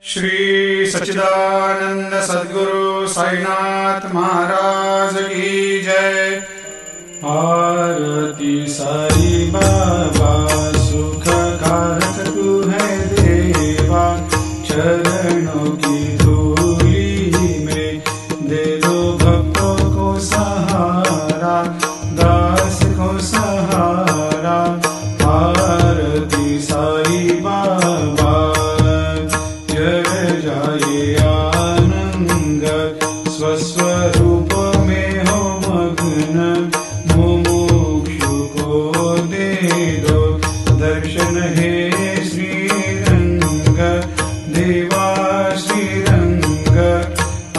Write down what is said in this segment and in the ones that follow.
श्री सच्चिदानंद सद्गुरु साईनाथ महाराज की जय। आरती साई बाबा सुख कारक तू है देवा, चरणों की धूली में दे दो भक्तों को सहारा, दास को सहारा। आरती साई बाबा जय जाए आनंद, स्वस्वरूप में हो मग्न, मुमुक्षु को दे दो दर्शन हे श्रीरंग, देवा श्रीरंग।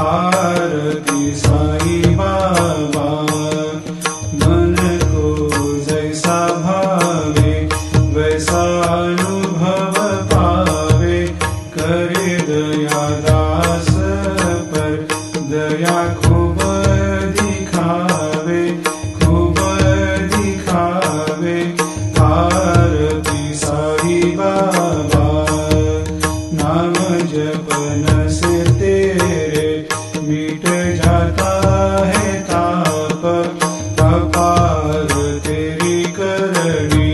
आरती साई बाबा मन को जैसा भावे वैसा अनुभव पावे, करे दया दास पर दया खूब दिखावे, खूब दिखावे। आरती साई बाबा नाम जपन से तेरे मिट जाता है ताप, अपार तेरी करनी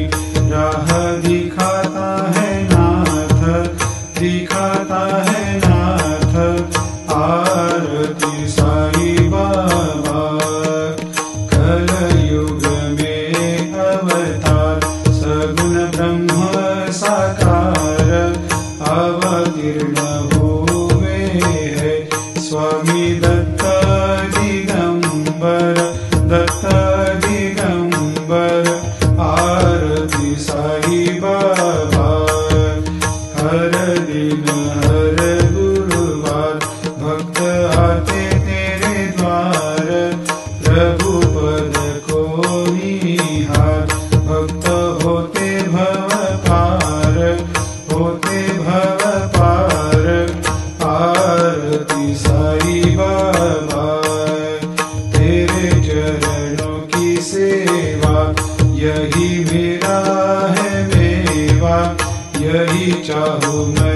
राह दिखाता है नाथ, दिखाता है नाथ। आरती साई बाबा कलयुग में अवतार, सगुण ब्रह्म साकार अवतीर्ण हुए है स्वामी दत्त दिगंबर, दत्त दिगंबर। आरती साई बाबा हर दिन हर गुरुवार भक्त आते तेरे द्वार, प्रभु पद को निहार, भक्त होते भव पार, होते भव पार। आरती साई बाबा तेरे चरणों की सेवा, यही मेरा है मेवा, यही चाहूँ मैं।